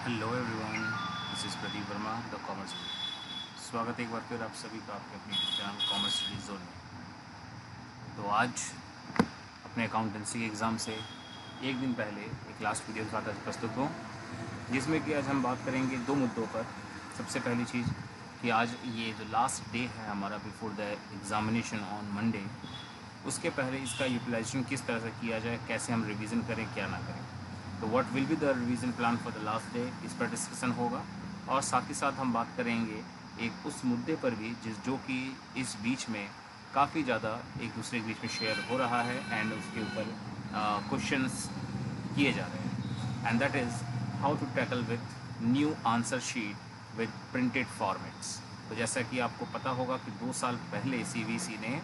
Hello everyone, this is Pradeep Verma the commerce. स्वागत है एक बार फिर आप सभी का आपके अपने चैनल कॉमर्स स्टडी जोन में। तो आज अपने अकाउंटेंसी के एग्ज़ाम से एक दिन पहले एक लास्ट वीडियो के साथ आज प्रस्तुत हूँ, जिसमें कि आज हम बात करेंगे दो मुद्दों पर। सबसे पहली चीज़ कि आज ये जो लास्ट डे है हमारा before the examination on Monday, उसके पहले इसका यूटिलाइजेशन किस तरह से किया जाए, कैसे हम रिवीजन करें, क्या ना करें। तो what will be the revision plan for the last day, इस पर डिस्कशन होगा। और साथ ही साथ हम बात करेंगे एक उस मुद्दे पर भी जो कि इस बीच में काफ़ी ज़्यादा एक दूसरे के बीच में शेयर हो रहा है एंड उसके ऊपर क्वेश्चंस किए जा रहे हैं, and that is how to tackle with new answer sheet with printed formats. तो जैसा कि आपको पता होगा कि 2 साल पहले CVC ने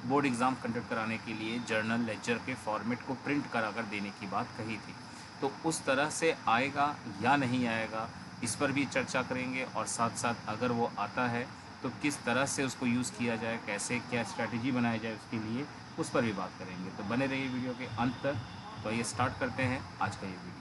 बोर्ड एग्ज़ाम कंडक्ट कराने के लिए जर्नल लेक्चर के फॉर्मेट को प्रिंट कराकर देने की बात कही थी। तो उस तरह से आएगा या नहीं आएगा, इस पर भी चर्चा करेंगे। और साथ साथ अगर वो आता है तो किस तरह से उसको यूज़ किया जाए, कैसे क्या स्ट्रैटेजी बनाई जाए उसके लिए, उस पर भी बात करेंगे। तो बने रहिए वीडियो के अंत तक। तो ये स्टार्ट करते हैं आज का ये video.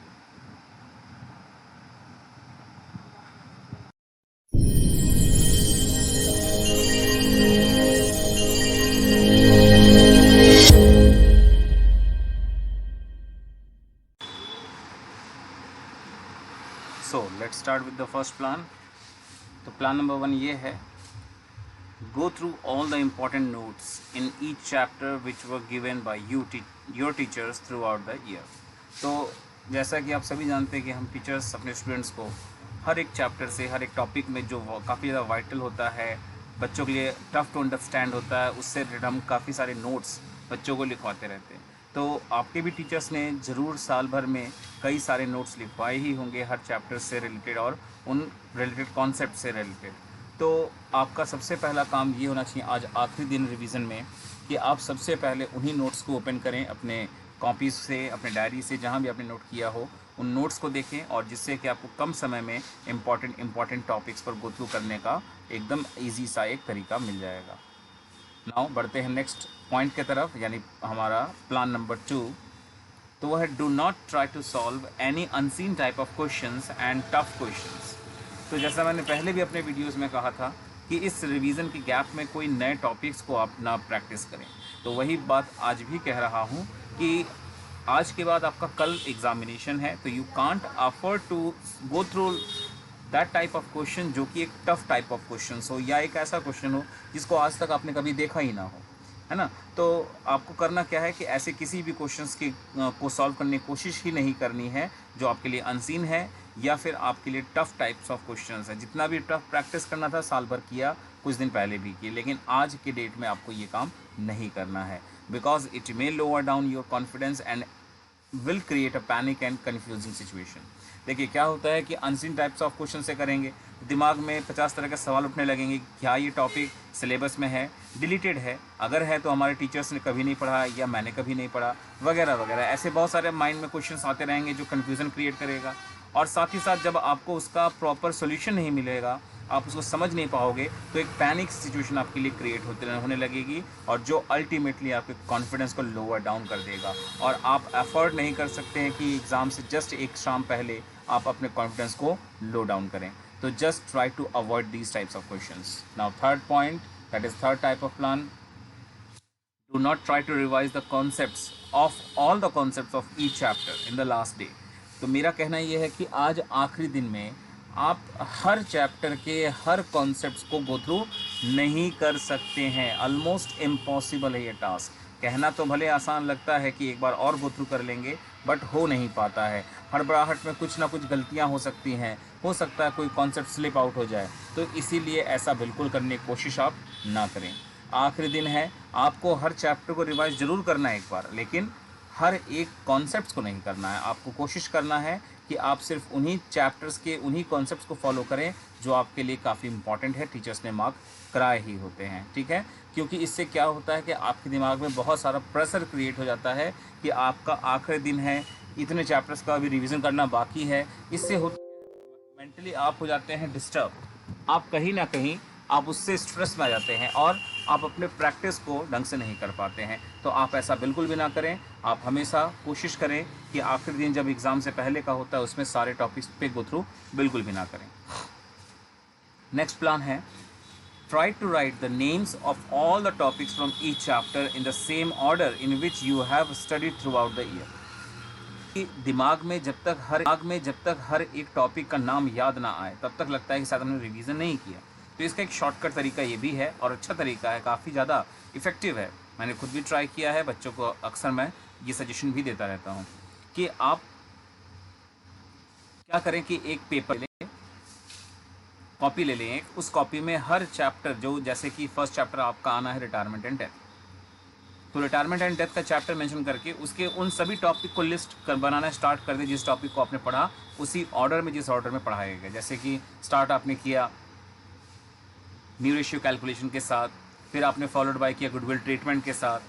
So let's start with the first plan. तो प्लान नंबर 1 ये है, go through all the important notes in each chapter which were given by your teachers throughout the year। तो जैसा कि आप सभी जानते हैं कि हम टीचर्स अपने स्टूडेंट्स को हर एक चैप्टर से, हर एक टॉपिक में जो काफ़ी ज़्यादा वाइटल होता है, बच्चों के लिए टफ़ टू अंडरस्टैंड होता है, उससे रिलेटेड हम काफ़ी सारे नोट्स बच्चों को लिखवाते रहते हैं। तो आपके भी टीचर्स ने ज़रूर साल भर में कई सारे नोट्स लिखवाए ही होंगे हर चैप्टर से रिलेटेड और उन रिलेटेड कॉन्सेप्ट से रिलेटेड। तो आपका सबसे पहला काम ये होना चाहिए आज आखिरी दिन रिवीजन में कि आप सबसे पहले उन्हीं नोट्स को ओपन करें, अपने कॉपीज़ से, अपने डायरी से, जहाँ भी आपने नोट किया हो उन नोट्स को देखें, और जिससे कि आपको कम समय में इम्पॉर्टेंट टॉपिक्स पर गो थ्रू करने का एकदम ईजी सा एक तरीका मिल जाएगा। नाउ बढ़ते हैं नेक्स्ट पॉइंट की तरफ, यानी हमारा प्लान नंबर 2। तो वह है do not try to solve any unseen type of questions and tough questions. तो जैसा मैंने पहले भी अपने वीडियोस में कहा था कि इस रिवीजन के गैप में कोई नए टॉपिक्स को आप ना प्रैक्टिस करें, तो वही बात आज भी कह रहा हूँ कि आज के बाद आपका कल एग्जामिनेशन है, तो you can't afford to go through that type of question जो कि एक टफ टाइप ऑफ क्वेश्चन हो, या एक ऐसा क्वेश्चन हो जिसको आज तक आपने कभी देखा ही ना हो, है ना। तो आपको करना क्या है कि ऐसे किसी भी क्वेश्चंस की को सॉल्व करने की कोशिश ही नहीं करनी है जो आपके लिए अनसीन है या फिर आपके लिए टफ़ टाइप्स ऑफ क्वेश्चंस है। जितना भी टफ प्रैक्टिस करना था साल भर किया, कुछ दिन पहले भी किए, लेकिन आज के डेट में आपको ये काम नहीं करना है, because it may lower down your confidence and will create a panic and confusing situation. देखिए क्या होता है कि अनसीन टाइप्स ऑफ क्वेश्चन से करेंगे, दिमाग में 50 तरह के सवाल उठने लगेंगे, क्या ये टॉपिक सिलेबस में है, डिलीटेड है, अगर है तो हमारे टीचर्स ने कभी नहीं पढ़ा या मैंने कभी नहीं पढ़ा, वगैरह वगैरह। ऐसे बहुत सारे माइंड में क्वेश्चंस आते रहेंगे जो कन्फ्यूज़न क्रिएट करेगा, और साथ ही साथ जब आपको उसका प्रॉपर सोल्यूशन नहीं मिलेगा, आप उसको समझ नहीं पाओगे, तो एक पैनिक सिचुएशन आपके लिए क्रिएट होने लगेगी, और जो अल्टीमेटली आपके कॉन्फिडेंस को लोअर डाउन कर देगा, और आप एफर्ट नहीं कर सकते हैं कि एग्ज़ाम से जस्ट एक शाम पहले आप अपने कॉन्फिडेंस को लो डाउन करें। तो just try to avoid these types of questions. Now third point, that is third type of plan, do not try to revise the concepts of all the concepts of each chapter in the last day। तो मेरा कहना ये है कि आज आखिरी दिन में आप हर चैप्टर के हर कॉन्सेप्ट्स को गो थ्रू नहीं कर सकते हैं। ऑलमोस्ट इम्पॉसिबल है ये टास्क। कहना तो भले आसान लगता है कि एक बार और गो थ्रू कर लेंगे, बट हो नहीं पाता है। हड़बड़ाहट में कुछ ना कुछ गलतियां हो सकती हैं, हो सकता है कोई कॉन्सेप्ट स्लिप आउट हो जाए, तो इसीलिए ऐसा बिल्कुल करने की कोशिश आप ना करें। आखिरी दिन है, आपको हर चैप्टर को रिवाइज ज़रूर करना है एक बार, लेकिन हर एक कॉन्सेप्ट्स को नहीं करना है। आपको कोशिश करना है कि आप सिर्फ उन्हीं चैप्टर्स के उन्हीं कॉन्सेप्ट्स को फॉलो करें जो आपके लिए काफ़ी इंपॉर्टेंट है, टीचर्स ने मार्क कराए ही होते हैं, ठीक है। क्योंकि इससे क्या होता है कि आपके दिमाग में बहुत सारा प्रेशर क्रिएट हो जाता है कि आपका आखिरी दिन है, इतने चैप्टर्स का अभी रिविज़न करना बाकी है। इससे मेंटली आप हो जाते हैं डिस्टर्ब, आप कहीं ना कहीं आप उससे स्ट्रेस में आ जाते हैं और आप अपने प्रैक्टिस को ढंग से नहीं कर पाते हैं। तो आप ऐसा बिल्कुल भी ना करें। आप हमेशा कोशिश करें कि आखिरी दिन जब एग्ज़ाम से पहले का होता है उसमें सारे टॉपिक्स पे गो थ्रू बिल्कुल भी ना करें। नेक्स्ट प्लान है, try to write the names of all the topics from each chapter in the same order in which you have studied throughout the year। दिमाग में जब तक हर एक टॉपिक का नाम याद ना आए तब तक लगता है कि शायद हमने रिवीजन नहीं किया। तो इसका एक शॉर्टकट तरीका ये भी है और अच्छा तरीका है, काफ़ी ज़्यादा इफ़ेक्टिव है। मैंने खुद भी ट्राई किया है, बच्चों को अक्सर मैं ये सजेशन भी देता रहता हूँ कि आप क्या करें कि एक पेपर लें, कॉपी ले लें, उस कॉपी में हर चैप्टर, जो जैसे कि फर्स्ट चैप्टर आपका आना है रिटायरमेंट एंड डेथ, तो रिटायरमेंट एंड डेथ का चैप्टर मेंशन करके उसके उन सभी टॉपिक को लिस्ट कर बनाना स्टार्ट कर दें जिस टॉपिक को आपने पढ़ा उसी ऑर्डर में, जिस ऑर्डर में पढ़ाया गया। जैसे कि स्टार्ट आपने किया न्यू रेशियो कैलकुलेशन के साथ, फिर आपने फॉलोड बाय किया गुडविल ट्रीटमेंट के साथ,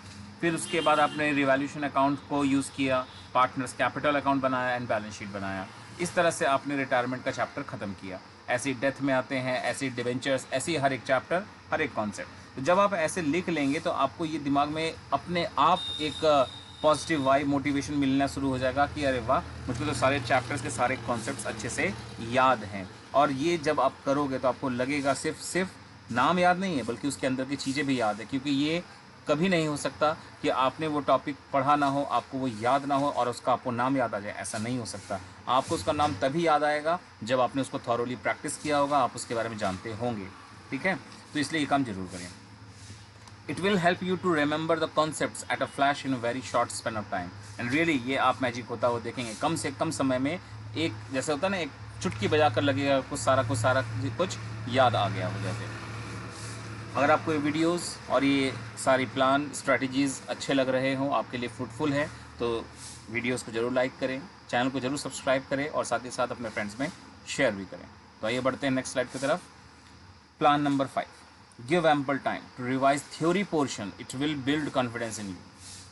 फिर उसके बाद आपने रिवैल्यूएशन अकाउंट को यूज़ किया, पार्टनर्स कैपिटल अकाउंट बनाया एंड बैलेंस शीट बनाया। इस तरह से आपने रिटायरमेंट का चैप्टर ख़त्म किया। ऐसे डेथ में आते हैं, ऐसे डिवेंचर्स, ऐसे हर एक चैप्टर, हर एक कॉन्सेप्ट। तो जब आप ऐसे लिख लेंगे तो आपको ये दिमाग में अपने आप एक पॉजिटिव वाइब, मोटिवेशन मिलना शुरू हो जाएगा कि अरे वाह, मुझको तो सारे चैप्टर्स के सारे कॉन्सेप्ट्स अच्छे से याद हैं। और ये जब आप करोगे तो आपको लगेगा सिर्फ नाम याद नहीं है बल्कि उसके अंदर की चीज़ें भी याद है, क्योंकि ये कभी नहीं हो सकता कि आपने वो टॉपिक पढ़ा ना हो, आपको वो याद ना हो और उसका आपको नाम याद आ जाए, ऐसा नहीं हो सकता। आपको उसका नाम तभी याद आएगा जब आपने उसको थॉरोली प्रैक्टिस किया होगा, आप उसके बारे में जानते होंगे। ठीक है, तो इसलिए ये काम जरूर करें। It will help you to remember the concepts at a flash in a very short span of time and really ये आप मैजिक होता हुआ देखेंगे। कम से कम समय में एक, जैसे होता है ना, एक चुटकी बजा कर लगेगा कुछ याद आ गया हो जैसे। अगर आपको ये वीडियोस और ये सारी प्लान स्ट्रैटेजीज़ अच्छे लग रहे हों, आपके लिए फ्रूटफुल है, तो वीडियोस को ज़रूर लाइक करें, चैनल को ज़रूर सब्सक्राइब करें और साथ ही साथ अपने फ्रेंड्स में शेयर भी करें। तो आइए बढ़ते हैं नेक्स्ट स्लाइड की तरफ। Plan number 5, give ample time to revise theory portion, it will build confidence in you.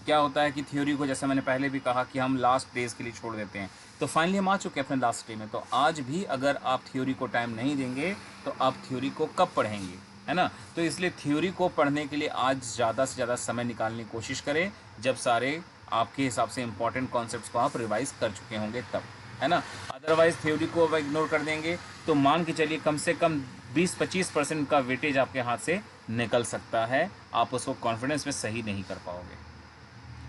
क्या होता है कि थ्योरी को, जैसे मैंने पहले भी कहा कि हम लास्ट डेज के लिए छोड़ देते हैं, तो फाइनली हम आ चुके हैं अपने लास्ट डे में। तो आज भी अगर आप थ्योरी को टाइम नहीं देंगे तो आप थ्योरी को कब पढ़ेंगे, है ना। तो इसलिए थ्योरी को पढ़ने के लिए आज ज़्यादा से ज़्यादा समय निकालने की कोशिश करें, जब सारे आपके हिसाब से इंपॉर्टेंट कॉन्सेप्ट्स को आप रिवाइज कर चुके होंगे तब, है ना। अदरवाइज़ थ्योरी को अब इग्नोर कर देंगे तो मान के चलिए कम से कम 20-25% का वेटेज आपके हाथ से निकल सकता है, आप उसको कॉन्फिडेंस में सही नहीं कर पाओगे।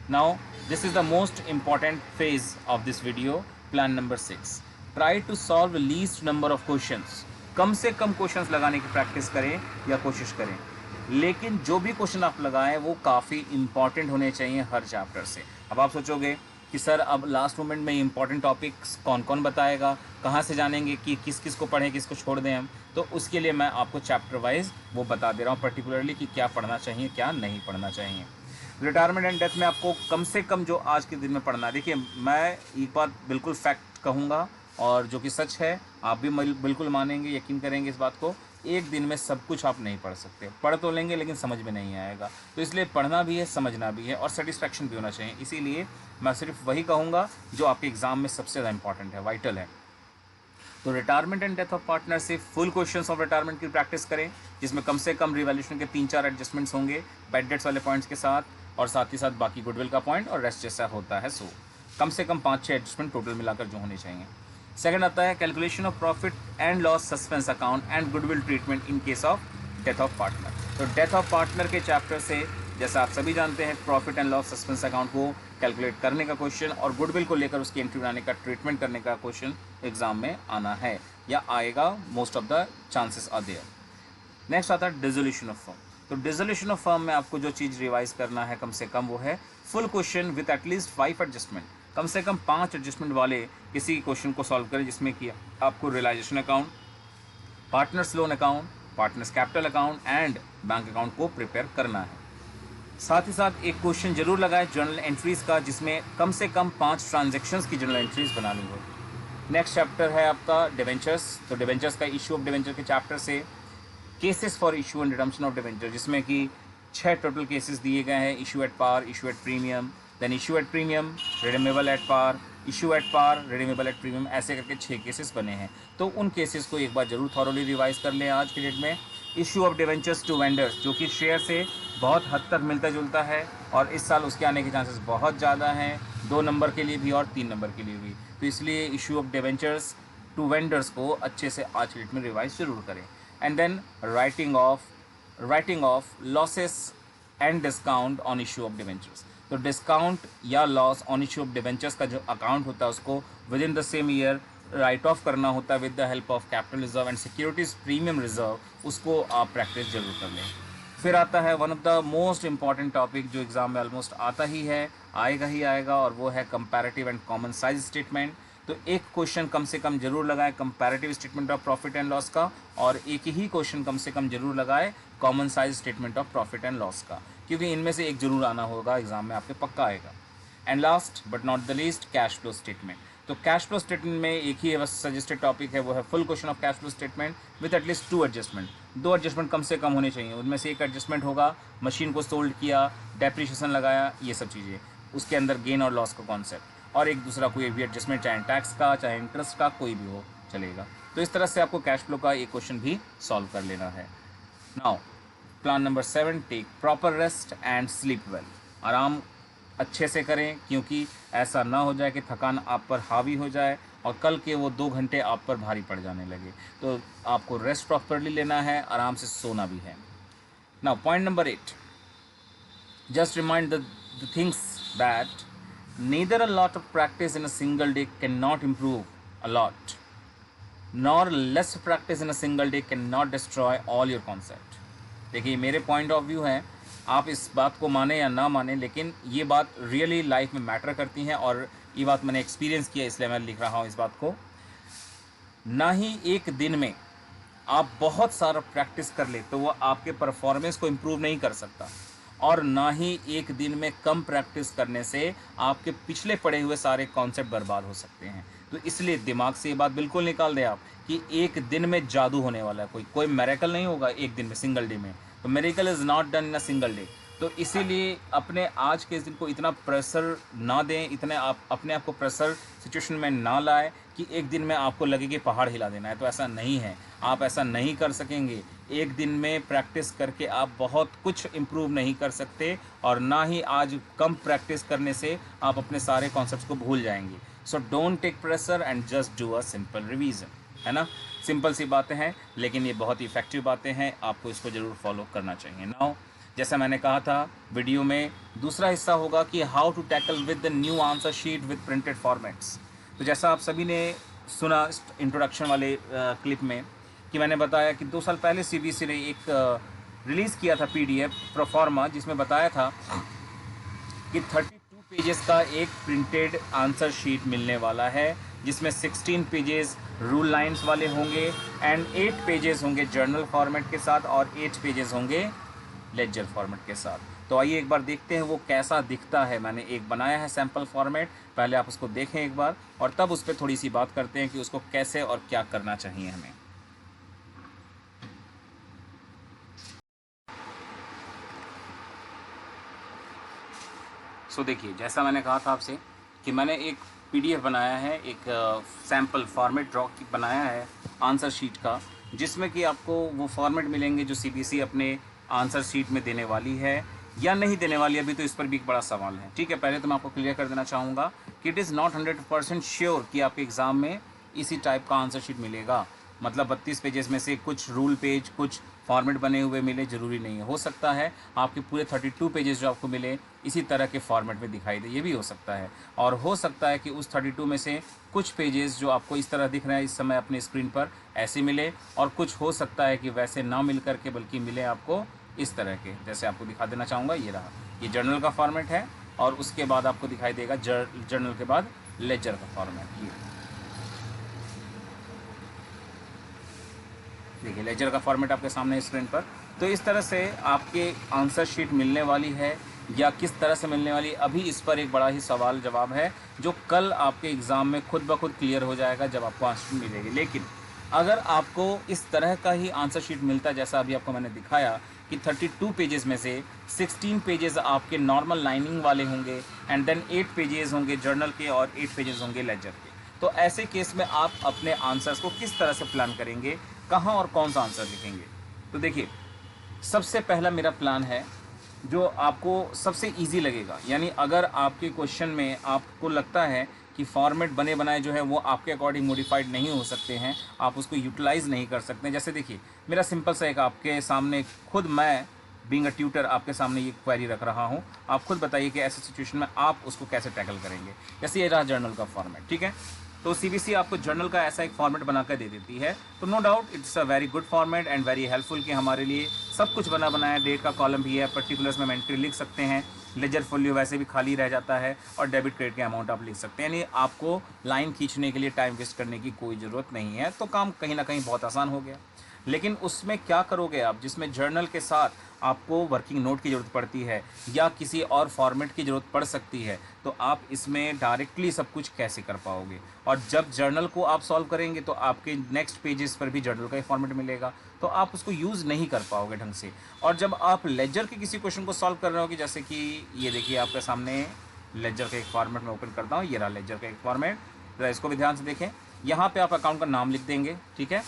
Now this is the most important phase of this video, plan number 6, try to solve least number of questions. कम से कम क्वेश्चंस लगाने की प्रैक्टिस करें या कोशिश करें, लेकिन जो भी क्वेश्चन आप लगाएं वो काफ़ी इंपॉर्टेंट होने चाहिए हर चैप्टर से। अब आप सोचोगे कि सर अब लास्ट मोमेंट में इंपॉर्टेंट टॉपिक्स कौन कौन बताएगा, कहाँ से जानेंगे कि किस किस को पढ़ें, किसको छोड़ दें हम। तो उसके लिए मैं आपको चैप्टर वाइज वो बता दे रहा हूँ पर्टिकुलरली कि क्या पढ़ना चाहिए, क्या नहीं पढ़ना चाहिए। रिटायरमेंट एंड डेथ में आपको कम से कम जो आज के दिन में पढ़ना है, देखिए मैं एक बात बिल्कुल फैक्ट कहूँगा और जो कि सच है, आप भी बिल्कुल मानेंगे, यकीन करेंगे इस बात को, एक दिन में सब कुछ आप नहीं पढ़ सकते। पढ़ तो लेंगे लेकिन समझ में नहीं आएगा। तो इसलिए पढ़ना भी है, समझना भी है और सेटिस्फैक्शन भी होना चाहिए। इसीलिए मैं सिर्फ वही कहूँगा जो आपके एग्ज़ाम में सबसे ज़्यादा इंपॉर्टेंट है, वाइटल है। तो retirement and death of partner से फुल क्वेश्चंस ऑफ रिटायरमेंट की प्रैक्टिस करें, जिसमें कम से कम रिवैल्यूएशन के 3-4 एडजस्टमेंट्स होंगे बेड डेट्स वाले पॉइंट्स के साथ, और साथ ही साथ बाकी गुडविल का पॉइंट और रेस्ट जैसा होता है। सो कम से कम 5-6 एडजस्टमेंट टोटल मिलाकर जो होने चाहिए। सेकंड आता है calculation of profit and loss suspense account and goodwill treatment in case of death of partner. तो डेथ ऑफ पार्टनर के चैप्टर से, जैसा आप सभी जानते हैं, profit and loss suspense account को कैलकुलेट करने का क्वेश्चन और गुडविल को लेकर उसकी एंट्री बनाने का, ट्रीटमेंट करने का क्वेश्चन एग्जाम में आना है या आएगा। Most of the chances are there. Next आता है डिसोल्यूशन ऑफ फर्म। तो डिसोल्यूशन ऑफ फर्म में आपको जो चीज़ रिवाइज करना है कम से कम वो है full question with at least 5 adjustment. कम से कम 5 एडजस्टमेंट वाले किसी क्वेश्चन को सॉल्व करें, जिसमें कि आपको realisation account, partners loan account, partners capital account and bank account को प्रिपेयर करना है। साथ ही साथ एक क्वेश्चन जरूर लगाएं जर्नल एंट्रीज़ का, जिसमें कम से कम 5 ट्रांजेक्शन्स की जर्नल एंट्रीज बनानी हो। नेक्स्ट चैप्टर है आपका डिवेंचर्स। तो डिवेंचर्स का इशू ऑफ डिवेंचर के चैप्टर से cases for issue and redemption of debenture, जिसमें कि 6 टोटल केसेस दिए गए हैं। Issue at par, issue at premium, then issue at premium, redeemable at par, issue at par, redeemable at premium, ऐसे करके 6 cases बने हैं। तो उन केसेस को एक बार जरूर थॉरोली रिवाइज कर लें आज के डेट में। Issue of debentures to vendors, जो कि शेयर से बहुत हद तक मिलता जुलता है और इस साल उसके आने के चांसेस बहुत ज़्यादा हैं, 2 नंबर के लिए भी और 3 नंबर के लिए भी। तो इसलिए issue of debentures to vendors को अच्छे से आज की डेट में रिवाइज जरूर करें। And then writing off losses and discount on issue of debentures. तो डिस्काउंट या loss on issue of debentures का जो अकाउंट होता है उसको within the same year write off करना होता है with the help of capital reserve and securities premium reserve. उसको आप प्रैक्टिस जरूर कर लें। फिर आता है one of the most important topic जो एग्जाम में ऑलमोस्ट आता ही है, आएगा ही आएगा, और वो है comparative and common size statement. तो एक क्वेश्चन कम से कम जरूर लगाए comparative statement of profit and loss का, और एक ही क्वेश्चन कम से कम जरूर लगाए common size statement of profit and loss का, क्योंकि इनमें से एक जरूर आना होगा एग्जाम में आपके, पक्का आएगा। And last but not the least, cash flow statement. तो कैश फ्लो स्टेटमेंट में एक ही बस सजेस्टेड टॉपिक है, वो है full question of cash flow statement with at least 2 adjustment. 2 adjustment कम से कम होने चाहिए। उनमें से एक एडजस्टमेंट होगा मशीन को सोल्ड किया, डेप्रिशिएशन लगाया, ये सब चीज़ें, उसके अंदर गेन और लॉस का कॉन्सेप्ट, और एक दूसरा कोई भी एडजस्टमेंट, चाहे टैक्स का चाहे इंटरेस्ट का, कोई भी हो चलेगा। तो इस तरह से आपको कैश फ्लो का एक क्वेश्चन भी सॉल्व कर लेना है। Now plan number 7, take proper rest and sleep well. आराम अच्छे से करें, क्योंकि ऐसा ना हो जाए कि थकान आप पर हावी हो जाए और कल के वो 2 घंटे आप पर भारी पड़ जाने लगे। तो आपको रेस्ट प्रॉपरली लेना है, आराम से सोना भी है। Now point number 8, just remind the things that neither a lot of practice in a single day cannot improve a lot, nor less practice in a single day cannot destroy all your concept। देखिए मेरे point of view है, आप इस बात को माने या ना माने, लेकिन ये बात रियली लाइफ में मैटर करती है, और ये बात मैंने एक्सपीरियंस किया, इसलिए मैं लिख रहा हूँ इस बात को। ना ही एक दिन में आप बहुत सारा प्रैक्टिस कर ले तो वो आपके परफॉर्मेंस को इम्प्रूव नहीं कर सकता, और ना ही एक दिन में कम प्रैक्टिस करने से आपके पिछले पढ़े हुए सारे कॉन्सेप्ट बर्बाद हो सकते हैं। तो इसलिए दिमाग से ये बात बिल्कुल निकाल दें आप कि एक दिन में जादू होने वाला है, कोई मेरेकल नहीं होगा एक दिन में, सिंगल डे में। तो miracle is not done in a single day. तो इसीलिए अपने आज के इस दिन को इतना प्रेशर ना दें, इतने आप अपने आप को प्रेशर सिचुएशन में ना लाए कि एक दिन में आपको लगे कि पहाड़ हिला देना है। तो ऐसा नहीं है, आप ऐसा नहीं कर सकेंगे। एक दिन में प्रैक्टिस करके आप बहुत कुछ इम्प्रूव नहीं कर सकते, और ना ही आज कम प्रैक्टिस करने से आप अपने सारे कॉन्सेप्ट्स को भूल जाएंगे। So don't take pressure and just do a simple revision, है ना। सिंपल सी बातें हैं, लेकिन ये बहुत ही इफेक्टिव बातें हैं, आपको इसको ज़रूर फॉलो करना चाहिए। नाउ जैसा मैंने कहा था वीडियो में, दूसरा हिस्सा होगा कि how to tackle with the new answer sheet with printed formats. तो जैसा आप सभी ने सुना इंट्रोडक्शन वाले क्लिप में कि मैंने बताया कि 2 साल पहले CBSE ने एक रिलीज़ किया था PDF प्रोफॉर्मा, जिसमें बताया था कि 32 पेजेस का एक प्रिंटेड आंसर शीट मिलने वाला है, जिसमें 16 पेजेस रूल लाइंस वाले होंगे एंड 8 पेजेस होंगे जर्नल फॉर्मेट के साथ और 8 पेजेस होंगे लेजर फॉर्मेट के साथ। तो आइए एक बार देखते हैं वो कैसा दिखता है। मैंने एक बनाया है सैम्पल फॉर्मेट, पहले आप उसको देखें एक बार, और तब उस पर थोड़ी सी बात करते हैं कि उसको कैसे और क्या करना चाहिए हमें। सो देखिए, जैसा मैंने कहा था आपसे कि मैंने एक PDF बनाया है, एक सैम्पल फॉर्मेट ड्रॉ बनाया है आंसर शीट का, जिसमें कि आपको वो फॉर्मेट मिलेंगे जो CBSE अपने आंसर शीट में देने वाली है या नहीं देने वाली है। अभी तो इस पर भी एक बड़ा सवाल है। ठीक है, पहले तो मैं आपको क्लियर कर देना चाहूँगा कि इट इज़ नॉट 100% श्योर कि आपके एग्ज़ाम में इसी टाइप का आंसर शीट मिलेगा। मतलब 32 पेजेस में से कुछ रूल पेज, कुछ फॉर्मेट बने हुए मिले, ज़रूरी नहीं है। हो सकता है आपके पूरे 32 पेजेस जो आपको मिले इसी तरह के फॉर्मेट में दिखाई दे, ये भी हो सकता है। और हो सकता है कि उस 32 में से कुछ पेजेस जो आपको इस तरह दिख रहे हैं इस समय अपने स्क्रीन पर ऐसे मिले, और कुछ हो सकता है कि वैसे ना मिल करके बल्कि मिले आपको इस तरह के। जैसे आपको दिखा देना चाहूँगा, ये रहा, ये जर्नल का फॉर्मेट है, और उसके बाद आपको दिखाई देगा जर्नल के बाद लेजर का फॉर्मेट। ये देखिए लेजर का फॉर्मेट आपके सामने स्क्रीन पर। तो इस तरह से आपके आंसर शीट मिलने वाली है, या किस तरह से मिलने वाली, अभी इस पर एक बड़ा ही सवाल जवाब है जो कल आपके एग्ज़ाम में खुद ब खुद क्लियर हो जाएगा जब आपको आंसर शीट मिलेगी। लेकिन अगर आपको इस तरह का ही आंसर शीट मिलता, जैसा अभी आपको मैंने दिखाया कि 32 पेजेस में से 16 पेजेस आपके नॉर्मल लाइनिंग वाले होंगे, एंड देन 8 पेजेस होंगे जर्नल के और 8 पेजेस होंगे लेजर के, तो ऐसे केस में आप अपने आंसर्स को किस तरह से प्लान करेंगे, कहाँ और कौन सा आंसर लिखेंगे। तो देखिए, सबसे पहला मेरा प्लान है जो आपको सबसे इजी लगेगा। यानी अगर आपके क्वेश्चन में आपको लगता है कि फॉर्मेट बने बनाए जो है वो आपके अकॉर्डिंग मॉडिफाइड नहीं हो सकते हैं, आप उसको यूटिलाइज नहीं कर सकते हैं। जैसे देखिए मेरा सिंपल सा एक आपके सामने, खुद मैं बीइंग अ ट्यूटर आपके सामने ये क्वेरी रख रहा हूँ, आप खुद बताइए कि ऐसे सिचुएशन में आप उसको कैसे टैकल करेंगे। जैसे ये रहा जर्नल का फॉर्मेट, ठीक है, तो सीबीसी आपको जर्नल का ऐसा एक फॉर्मेट बनाकर दे देती है, तो no doubt it's a very good format and very helpful कि हमारे लिए सब कुछ बना बनाया, डेट का कॉलम भी है, पर्टिकुलर्स में एंट्री लिख सकते हैं, लेजर फोलियो वैसे भी खाली रह जाता है और डेबिट क्रेडिट के अमाउंट आप लिख सकते हैं। यानी आपको लाइन खींचने के लिए टाइम वेस्ट करने की कोई ज़रूरत नहीं है, तो काम कहीं ना कहीं बहुत आसान हो गया। लेकिन उसमें क्या करोगे आप, जिसमें जर्नल के साथ आपको वर्किंग नोट की ज़रूरत पड़ती है या किसी और फॉर्मेट की ज़रूरत पड़ सकती है, तो आप इसमें डायरेक्टली सब कुछ कैसे कर पाओगे। और जब जर्नल को आप सॉल्व करेंगे तो आपके नेक्स्ट पेजेस पर भी जर्नल का ही फॉर्मेट मिलेगा, तो आप उसको यूज़ नहीं कर पाओगे ढंग से। और जब आप लेजर के किसी क्वेश्चन को सॉल्व कर रहे हो, जैसे कि ये देखिए आपके सामने लेजर का एक फॉर्मेट मैं ओपन करता हूँ, ये रहा लेजर का एक फॉर्मेट, जरा इसको भी ध्यान से देखें। यहाँ पे आप अकाउंट का नाम लिख देंगे, ठीक है,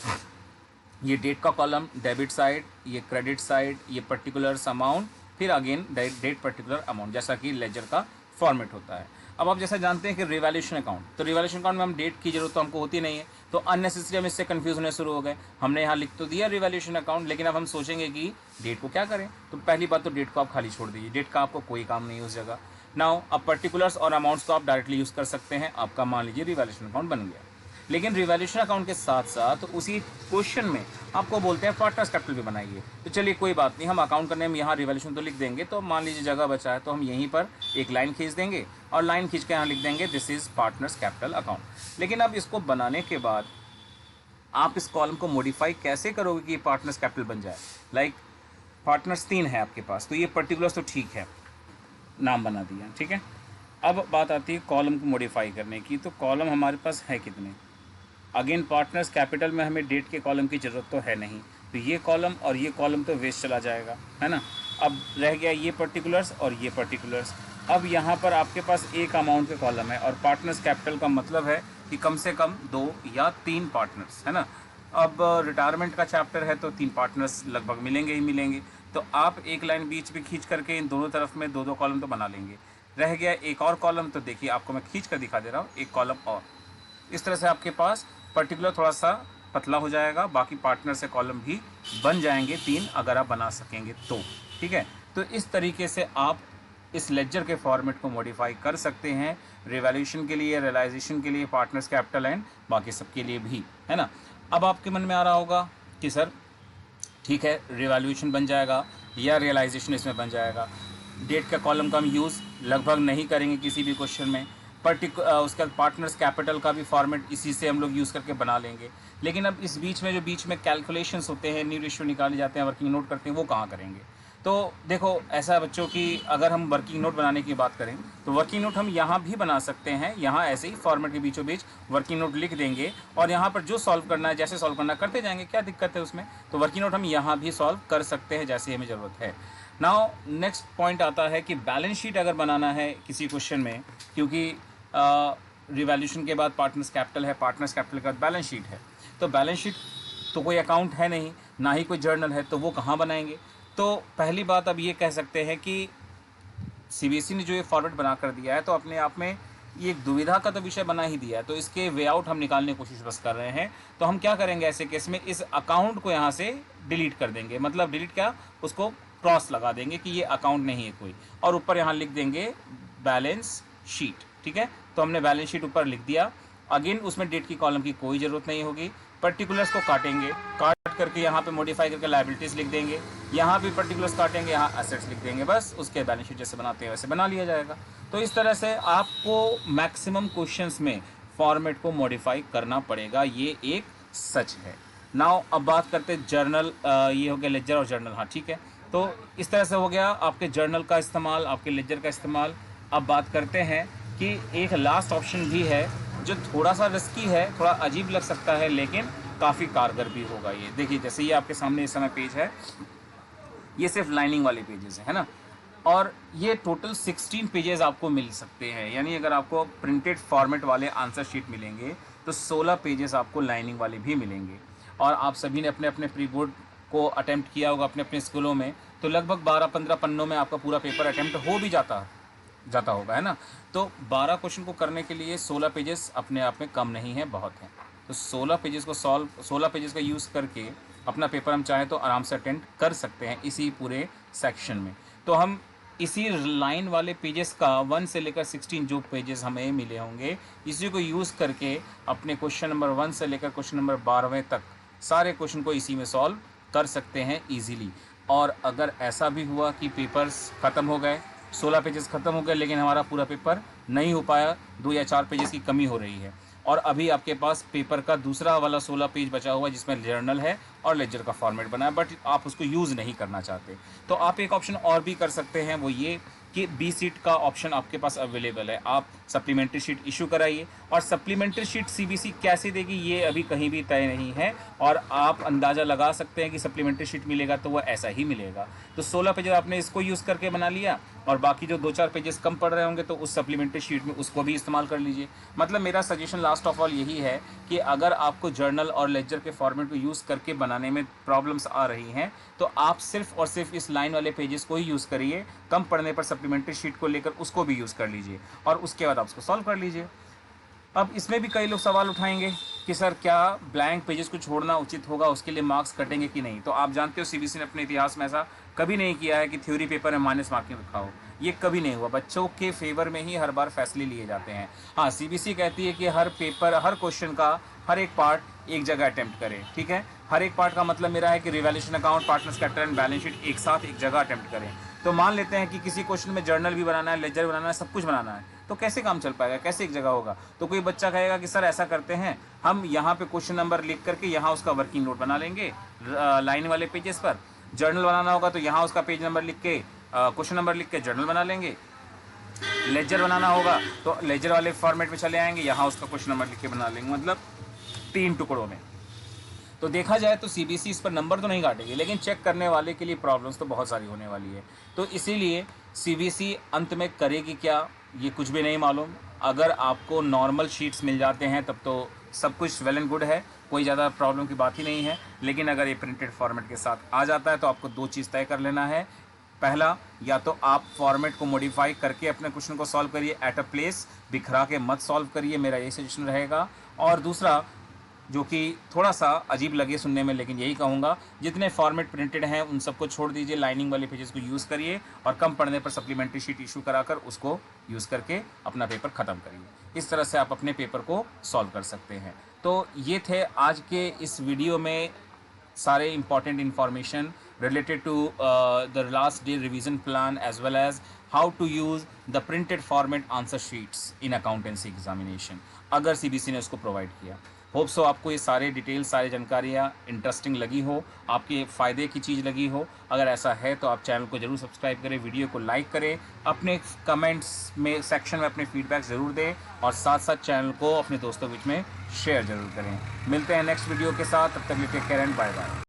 ये डेट का कॉलम डेबिट साइड, ये क्रेडिट साइड, ये पर्टिकुलर्स अमाउंट, फिर अगेन डेट पर्टिकुलर अमाउंट, जैसा कि लेजर का फॉर्मेट होता है। अब आप जैसा जानते हैं कि रिवैल्यूएशन अकाउंट, तो रिवैल्यूएशन अकाउंट में हम डेट की जरूरत तो हमको होती नहीं है, तो अननेसेसरी हम इससे कंफ्यूज होने शुरू हो गए। हमने यहाँ लिख तो दिया रिवैल्यूएशन अकाउंट, लेकिन अब हम सोचेंगे कि डेट को क्या करें, तो पहली बात तो डेट को आप खाली छोड़ दीजिए, डेट का आपको कोई काम नहीं है उस जगह। नाउ अब पर्टिकुलर्स और अमाउंट्स को आप डायरेक्टली यूज़ कर सकते हैं, आपका मान लीजिए रिवैल्यूएशन अकाउंट बन गया। लेकिन रिवैल्यूएशन अकाउंट के साथ साथ उसी क्वेश्चन में आपको बोलते हैं पार्टनर्स कैपिटल भी बनाइए, तो चलिए कोई बात नहीं, हम अकाउंट का नेम यहाँ रिवैल्यूएशन तो लिख देंगे, तो मान लीजिए जगह बचा है तो हम यहीं पर एक लाइन खींच देंगे और लाइन खींच के यहाँ लिख देंगे this is partners capital account. लेकिन अब इसको बनाने के बाद आप इस कॉलम को मॉडिफाई कैसे करोगे कि पार्टनर्स कैपिटल बन जाए। लाइक पार्टनर्स 3 है आपके पास, तो ये पर्टिकुलर्स तो ठीक है, नाम बना दिया, ठीक है। अब बात आती है कॉलम को मॉडिफाई करने की, तो कॉलम हमारे पास है कितने। अगेन पार्टनर्स कैपिटल में हमें डेट के कॉलम की ज़रूरत तो है नहीं, तो ये कॉलम और ये कॉलम तो वेस्ट चला जाएगा, है ना। अब रह गया ये पर्टिकुलर्स और ये पर्टिकुलर्स। अब यहाँ पर आपके पास एक अमाउंट के कॉलम है और पार्टनर्स कैपिटल का मतलब है कि कम से कम 2 या 3 पार्टनर्स, है ना। अब रिटायरमेंट का चैप्टर है तो 3 पार्टनर्स लगभग मिलेंगे ही मिलेंगे, तो आप एक लाइन बीच में खींच करके इन दोनों तरफ में 2-2 कॉलम तो बना लेंगे। रह गया एक और कॉलम, तो देखिए आपको मैं खींच कर दिखा दे रहा हूँ, एक कॉलम और। इस तरह से आपके पास पर्टिकुलर थोड़ा सा पतला हो जाएगा, बाकी पार्टनर से कॉलम भी बन जाएंगे 3 अगर आप बना सकेंगे तो, ठीक है। तो इस तरीके से आप इस लेजर के फॉर्मेट को मॉडिफाई कर सकते हैं, रिवैल्यूएशन के लिए, रियलाइजेशन के लिए, पार्टनर्स कैपिटल एंड बाकी सबके लिए भी, है ना। अब आपके मन में आ रहा होगा कि सर ठीक है, रिवैल्यूएशन बन जाएगा या रियलाइजेशन इसमें बन जाएगा, डेट का कॉलम का हम यूज़ लगभग नहीं करेंगे किसी भी क्वेश्चन में, उसका पार्टनर्स कैपिटल का भी फॉर्मेट इसी से हम लोग यूज़ करके बना लेंगे। लेकिन अब इस बीच में कैलकुलेशंस होते हैं, न्यू रेशियो निकाले जाते हैं, वर्किंग नोट करते हैं, वो कहाँ करेंगे। तो देखो ऐसा है बच्चों की, अगर हम वर्किंग नोट बनाने की बात करें तो वर्किंग नोट हम यहाँ भी बना सकते हैं, यहाँ ऐसे ही फॉर्मेट के बीचों बीच वर्किंग नोट लिख देंगे और यहाँ पर जो सॉल्व करना है, जैसे सॉल्व करना करते जाएंगे, क्या दिक्कत है उसमें। तो वर्किंग नोट हम यहाँ भी सॉल्व कर सकते हैं जैसे हमें ज़रूरत है। नाउ नेक्स्ट पॉइंट आता है कि बैलेंस शीट अगर बनाना है किसी क्वेश्चन में, क्योंकि रिवैल्यूएशन के बाद पार्टनर्स कैपिटल है, पार्टनर्स कैपिटल के बाद बैलेंस शीट है, तो बैलेंस शीट तो कोई अकाउंट है नहीं, ना ही कोई जर्नल है, तो वो कहाँ बनाएंगे। तो पहली बात अब ये कह सकते हैं कि सीबीएसई ने जो ये फॉर्मेट बना कर दिया है, तो अपने आप में ये एक दुविधा का तो विषय बना ही दिया है, तो इसके वे आउट हम निकालने की कोशिश बस कर रहे हैं। तो हम क्या करेंगे ऐसे केस में, इस अकाउंट को यहाँ से डिलीट कर देंगे, मतलब डिलीट क्या, उसको क्रॉस लगा देंगे कि ये अकाउंट नहीं है कोई, और ऊपर यहाँ लिख देंगे बैलेंस शीट, ठीक है। तो हमने बैलेंस शीट ऊपर लिख दिया, अगेन उसमें डेट की कॉलम की कोई ज़रूरत नहीं होगी, पर्टिकुलर्स को काटेंगे, काट करके यहाँ पे मॉडिफाई करके लायबिलिटीज़ लिख देंगे, यहाँ भी पर्टिकुलर्स काटेंगे, यहाँ एसेट्स लिख देंगे, बस उसके बैलेंस शीट जैसे बनाते हैं वैसे बना लिया जाएगा। तो इस तरह से आपको मैक्सिमम क्वेश्चंस में फॉर्मेट को मॉडिफाई करना पड़ेगा, ये एक सच है। नाउ अब बात करते हैं जर्नल, ये हो गया लेजर और जर्नल, हाँ ठीक है। तो इस तरह से हो गया आपके जर्नल का इस्तेमाल, आपके लेजर का इस्तेमाल। अब बात करते हैं कि एक लास्ट ऑप्शन भी है जो थोड़ा सा रिस्की है, थोड़ा अजीब लग सकता है, लेकिन काफ़ी कारगर भी होगा। ये देखिए, जैसे ये आपके सामने इस समय पेज है, ये सिर्फ लाइनिंग वाले पेजेस है ना, और ये टोटल 16 पेजेस आपको मिल सकते हैं। यानी अगर आपको प्रिंटेड फॉर्मेट वाले आंसर शीट मिलेंगे तो 16 पेजेस आपको लाइनिंग वाले भी मिलेंगे। और आप सभी ने अपने अपने प्री बोर्ड को अटेम्प्ट किया होगा अपने अपने स्कूलों में, तो लगभग 12-15 पन्नों में आपका पूरा पेपर अटेम्प्ट हो भी जाता होगा, है ना। तो 12 क्वेश्चन को करने के लिए 16 पेजेस अपने आप में कम नहीं है, बहुत हैं। तो 16 पेजेस का यूज़ करके अपना पेपर हम चाहें तो आराम से अटेंड कर सकते हैं इसी पूरे सेक्शन में। तो हम इसी लाइन वाले पेजेस का 1 से लेकर 16 जो पेजेस हमें मिले होंगे, इसी को यूज़ करके अपने क्वेश्चन नंबर 1 से लेकर क्वेश्चन नंबर 12वें तक सारे क्वेश्चन को इसी में सॉल्व कर सकते हैं ईजीली। और अगर ऐसा भी हुआ कि पेपर्स ख़त्म हो गए, 16 पेजेस ख़त्म हो गए, लेकिन हमारा पूरा पेपर नहीं हो पाया, 2 या 4 पेजेस की कमी हो रही है, और अभी आपके पास पेपर का दूसरा वाला 16 पेज बचा हुआ है जिसमें जर्नल है और लेजर का फॉर्मेट बना है, बट आप उसको यूज़ नहीं करना चाहते, तो आप एक ऑप्शन और भी कर सकते हैं, वो ये कि बी सीट का ऑप्शन आपके पास अवेलेबल है। आप सप्लीमेंट्री शीट इशू कराइए, और सप्लीमेंट्री शीट सीबीसी कैसे देगी ये अभी कहीं भी तय नहीं है, और आप अंदाज़ा लगा सकते हैं कि सप्लीमेंट्री शीट मिलेगा तो वो ऐसा ही मिलेगा। तो 16 पेजेस आपने इसको यूज़ करके बना लिया, और बाकी जो 2-4 पेजेस कम पड़ रहे होंगे तो उस सप्लीमेंट्री शीट में उसको भी इस्तेमाल कर लीजिए। मतलब मेरा सजेशन लास्ट ऑफ ऑल यही है कि अगर आपको जर्नल और लेजर के फॉर्मेट को यूज़ करके बनाने में प्रॉब्लम्स आ रही हैं, तो आप सिर्फ और सिर्फ इस लाइन वाले पेजेस को ही यूज़ करिए, कम पढ़ने पर सप्लीमेंट्री शीट को लेकर उसको भी यूज़ कर लीजिए, और उसके बाद आप उसको सॉल्व कर लीजिए। अब इसमें भी कई लोग सवाल उठाएंगे कि सर क्या ब्लैंक पेजेस को छोड़ना उचित होगा, उसके लिए मार्क्स कटेंगे कि नहीं। तो आप जानते हो सीबीएसई ने अपने इतिहास में ऐसा कभी नहीं किया है कि थ्योरी पेपर में माइनस मार्किंग रखा हो, ये कभी नहीं हुआ। बच्चों के फेवर में ही हर बार फैसले लिए जाते हैं। हाँ, सीबीएसई कहती है कि हर पेपर, हर क्वेश्चन का हर एक पार्ट एक जगह अटैम्प्ट करें, ठीक है। हर एक पार्ट का मतलब मेरा है कि revaluation account, partners capital and balance sheet एक साथ एक जगह अटैम्प्ट करें। तो मान लेते हैं कि किसी क्वेश्चन में जर्नल भी बनाना है, लेजर बनाना है, सब कुछ बनाना है, तो कैसे काम चल पाएगा, कैसे एक जगह होगा। तो कोई बच्चा कहेगा कि सर ऐसा करते हैं, हम यहाँ पे क्वेश्चन नंबर लिख करके यहाँ उसका वर्किंग नोट बना लेंगे लाइन वाले पेजेस पर। जर्नल बनाना होगा तो यहाँ उसका पेज नंबर लिख के क्वेश्चन नंबर लिख के जर्नल बना लेंगे। लेजर बनाना होगा तो लेजर वाले फॉर्मेट में चले आएंगे, यहाँ उसका क्वेश्चन नंबर लिख के बना लेंगे, मतलब 3 टुकड़ों में। तो देखा जाए तो सीबीएसई इस पर नंबर तो नहीं काटेगी, लेकिन चेक करने वाले के लिए प्रॉब्लम्स तो बहुत सारी होने वाली है। तो इसीलिए सीबीएसई अंत में करेगी क्या, ये कुछ भी नहीं मालूम। अगर आपको नॉर्मल शीट्स मिल जाते हैं तब तो सब कुछ वेल एंड गुड है, कोई ज़्यादा प्रॉब्लम की बात ही नहीं है। लेकिन अगर ये प्रिंटेड फॉर्मेट के साथ आ जाता है तो आपको 2 चीज़ तय कर लेना है। पहला, या तो आप फॉर्मेट को मॉडिफाई करके अपने क्वेश्चन को सॉल्व करिए एट अ प्लेस, बिखरा के मत सॉल्व करिए, मेरा यही सजेशन रहेगा। और दूसरा, जो कि थोड़ा सा अजीब लगे सुनने में, लेकिन यही कहूँगा, जितने फॉर्मेट प्रिंटेड हैं उन सबको छोड़ दीजिए, लाइनिंग वाले पेजेस को यूज़ करिए, और कम पढ़ने पर सप्लीमेंट्री शीट इशू कराकर उसको यूज़ करके अपना पेपर ख़त्म करिए। इस तरह से आप अपने पेपर को सॉल्व कर सकते हैं। तो ये थे आज के इस वीडियो में सारे important information related to the last day revision plan, as well as how to use the printed format answer sheets in accountancy examination, अगर सीबीएसई ने उसको प्रोवाइड किया। होप सो आपको ये सारे डिटेल्स, सारी जानकारियाँ इंटरेस्टिंग लगी हो, आपके फ़ायदे की चीज़ लगी हो। अगर ऐसा है तो आप चैनल को ज़रूर सब्सक्राइब करें, वीडियो को लाइक करें, अपने कमेंट्स में सेक्शन में अपने फीडबैक ज़रूर दें, और साथ साथ चैनल को अपने दोस्तों के बीच में शेयर ज़रूर करें। मिलते हैं नेक्स्ट वीडियो के साथ, तब तक take care and bye bye.